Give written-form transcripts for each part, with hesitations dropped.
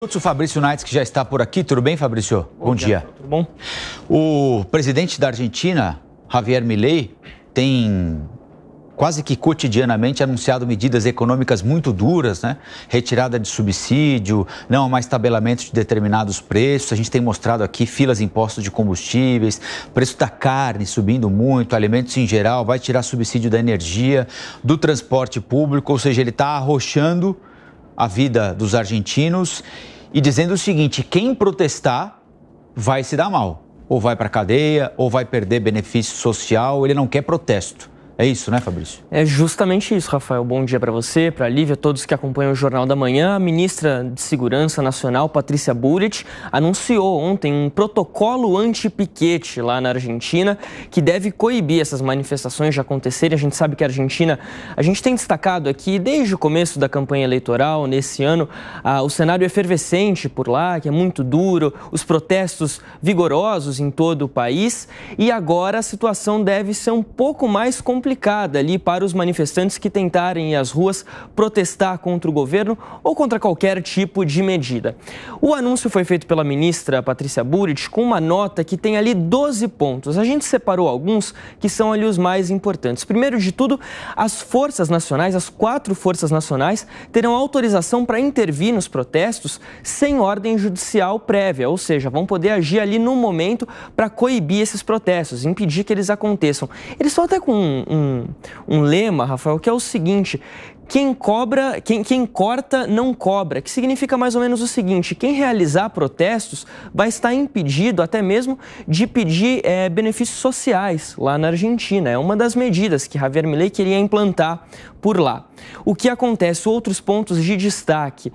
O Fabrício Naits, que já está por aqui. Tudo bem, Fabrício? Bom dia. Tudo bom? O presidente da Argentina, Javier Milei, tem quase que cotidianamente anunciado medidas econômicas muito duras, né? Retirada de subsídio, não há mais tabelamento de determinados preços. A gente tem mostrado aqui filas em postos de combustíveis, preço da carne subindo muito, alimentos em geral, vai tirar subsídio da energia, do transporte público, ou seja, ele está arrochando a vida dos argentinos e dizendo o seguinte: quem protestar vai se dar mal, ou vai para a cadeia, ou vai perder benefício social. Ele não quer protesto. É isso, né, Fabrício? É justamente isso, Rafael. Bom dia para você, para a Lívia, todos que acompanham o Jornal da Manhã. A ministra de Segurança Nacional, Patrícia Bullrich, anunciou ontem um protocolo anti-piquete lá na Argentina que deve coibir essas manifestações de acontecerem. A gente sabe que a Argentina, a gente tem destacado aqui desde o começo da campanha eleitoral, nesse ano, o cenário efervescente por lá, que é muito duro, os protestos vigorosos em todo o país, e agora a situação deve ser um pouco mais complicada ali para os manifestantes que tentarem ir às ruas protestar contra o governo ou contra qualquer tipo de medida. O anúncio foi feito pela ministra Patrícia Bullrich com uma nota que tem ali 12 pontos. A gente separou alguns que são ali os mais importantes. Primeiro de tudo, as forças nacionais, as 4 forças nacionais, terão autorização para intervir nos protestos sem ordem judicial prévia, ou seja, vão poder agir ali no momento para coibir esses protestos, impedir que eles aconteçam. Eles estão até com um lema, Rafael, que é o seguinte: quem corta não cobra, que significa mais ou menos o seguinte: quem realizar protestos vai estar impedido até mesmo de pedir benefícios sociais lá na Argentina. É uma das medidas que Javier Milei queria implantar por lá. O que acontece? Outros pontos de destaque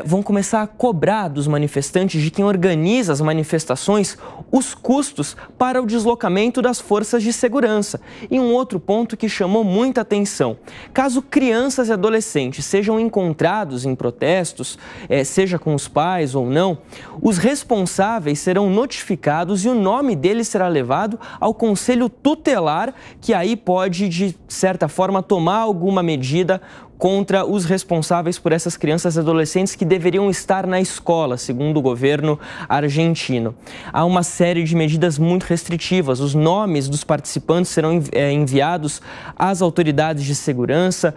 vão começar a cobrar dos manifestantes, de quem organiza as manifestações, os custos para o deslocamento das forças de segurança. E um outro ponto que chamou muita atenção: caso crianças e adolescentes sejam encontrados em protestos, seja com os pais ou não, os responsáveis serão notificados e o nome deles será levado ao conselho tutelar, que aí pode, de certa forma, tomar alguma medida contra os responsáveis por essas crianças e adolescentes que deveriam estar na escola, segundo o governo argentino. Há uma série de medidas muito restritivas. Os nomes dos participantes serão enviados às autoridades de segurança.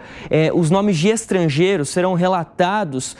Os nomes de estrangeiros serão relatados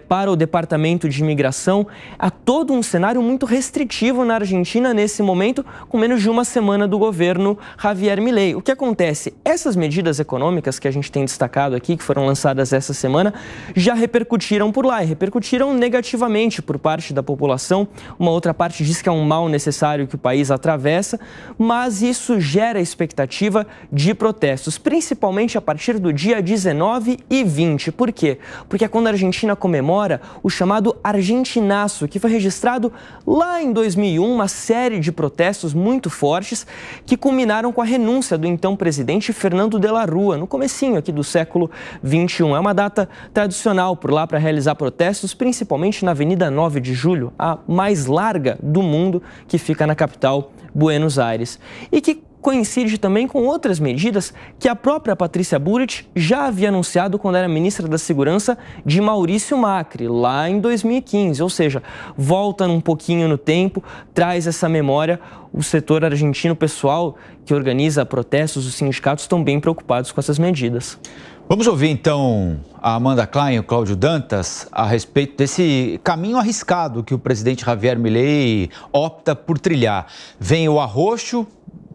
para o Departamento de Imigração. Há todo um cenário muito restritivo na Argentina nesse momento, com menos de uma semana do governo Javier Milei. O que acontece? Essas medidas econômicas que a gente tem destacado aqui, que foram lançadas essa semana, já repercutiram por lá e repercutiram negativamente por parte da população. Uma outra parte diz que é um mal necessário que o país atravessa, mas isso gera expectativa de protestos, principalmente a partir do dia 19 e 20. Por quê? Porque é quando a Argentina comemora o chamado Argentinaço, que foi registrado lá em 2001, uma série de protestos muito fortes que culminaram com a renúncia do então presidente Fernando de la Rúa, no comecinho aqui do século 21. É uma data tradicional por lá para realizar protestos, principalmente na Avenida 9 de Julho, a mais larga do mundo, que fica na capital, Buenos Aires. E que coincide também com outras medidas que a própria Patrícia Bullrich já havia anunciado quando era ministra da Segurança de Maurício Macri, lá em 2015. Ou seja, volta um pouquinho no tempo, traz essa memória. O setor argentino, o pessoal que organiza protestos, os sindicatos, estão bem preocupados com essas medidas. Vamos ouvir, então, a Amanda Klein e o Cláudio Dantas a respeito desse caminho arriscado que o presidente Javier Milei opta por trilhar. Vem o arroxo,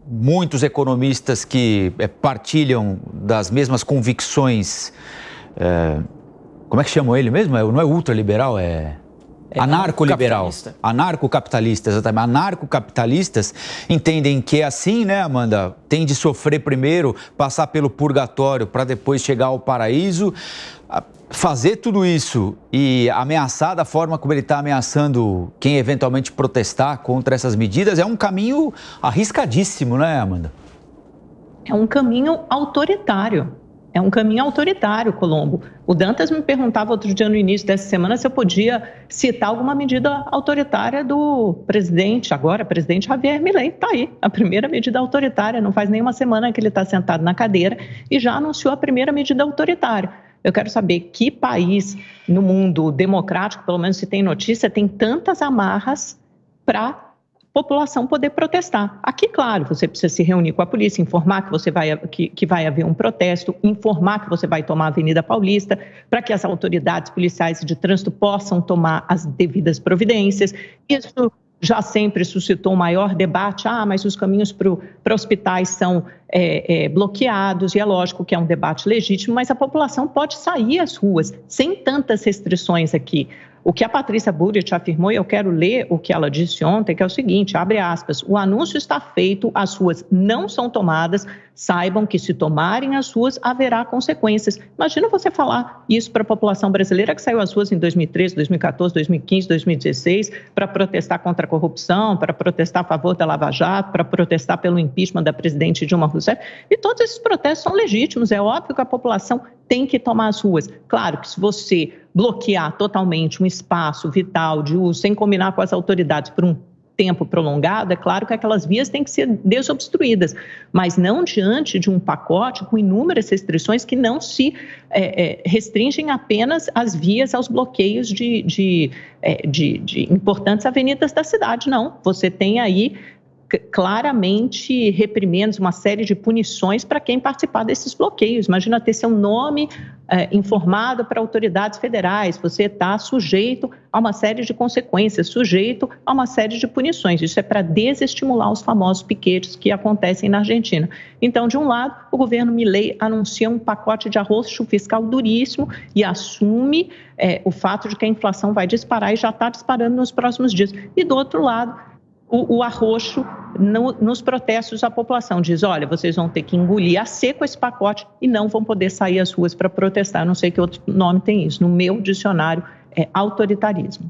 muitos economistas que partilham das mesmas convicções. Como é que chamam ele mesmo? Não é ultraliberal, anarcoliberal, anarcocapitalista, exatamente. Anarcocapitalistas entendem que é assim, né, Amanda? Tem de sofrer primeiro, passar pelo purgatório para depois chegar ao paraíso. Fazer tudo isso e ameaçar da forma como ele está ameaçando quem eventualmente protestar contra essas medidas é um caminho arriscadíssimo, né, Amanda? É um caminho autoritário. É um caminho autoritário, Colombo. O Dantas me perguntava outro dia no início dessa semana se eu podia citar alguma medida autoritária do presidente, agora presidente Javier Milei. Está aí, a primeira medida autoritária. Não faz nenhuma semana que ele está sentado na cadeira e já anunciou a primeira medida autoritária. Eu quero saber que país no mundo democrático, pelo menos se tem notícia, tem tantas amarras para a população poder protestar. Aqui, claro, você precisa se reunir com a polícia, informar que vai haver um protesto, informar que você vai tomar a Avenida Paulista, para que as autoridades policiais de trânsito possam tomar as devidas providências. Isso já sempre suscitou um maior debate, mas os caminhos para hospitais são bloqueados, e é lógico que é um debate legítimo, mas a população pode sair às ruas sem tantas restrições aqui. O que a Patrícia Bullrich afirmou, e eu quero ler o que ela disse ontem, que é o seguinte, abre aspas, o anúncio está feito, as ruas não são tomadas, saibam que se tomarem as ruas, haverá consequências. Imagina você falar isso para a população brasileira que saiu às ruas em 2013, 2014, 2015, 2016, para protestar contra a corrupção, para protestar a favor da Lava Jato, para protestar pelo impeachment da presidente Dilma Rousseff, e todos esses protestos são legítimos, é óbvio que a população tem que tomar as ruas. Claro que se você bloquear totalmente um espaço vital de uso, sem combinar com as autoridades por um tempo prolongado, é claro que aquelas vias têm que ser desobstruídas, mas não diante de um pacote com inúmeras restrições que não se restringem apenas às vias, aos bloqueios de importantes avenidas da cidade, não. Você tem aí claramente reprimendos, uma série de punições para quem participar desses bloqueios. Imagina ter seu nome informado para autoridades federais, você está sujeito a uma série de consequências, sujeito a uma série de punições. Isso é para desestimular os famosos piquetes que acontecem na Argentina. Então, de um lado, o governo Milei anuncia um pacote de arroxo fiscal duríssimo e assume o fato de que a inflação vai disparar e já está disparando nos próximos dias. E do outro lado, o arroxo nos protestos, a população diz, olha, vocês vão ter que engolir a seco esse pacote e não vão poder sair às ruas para protestar. Eu não sei que outro nome tem isso. No meu dicionário é autoritarismo.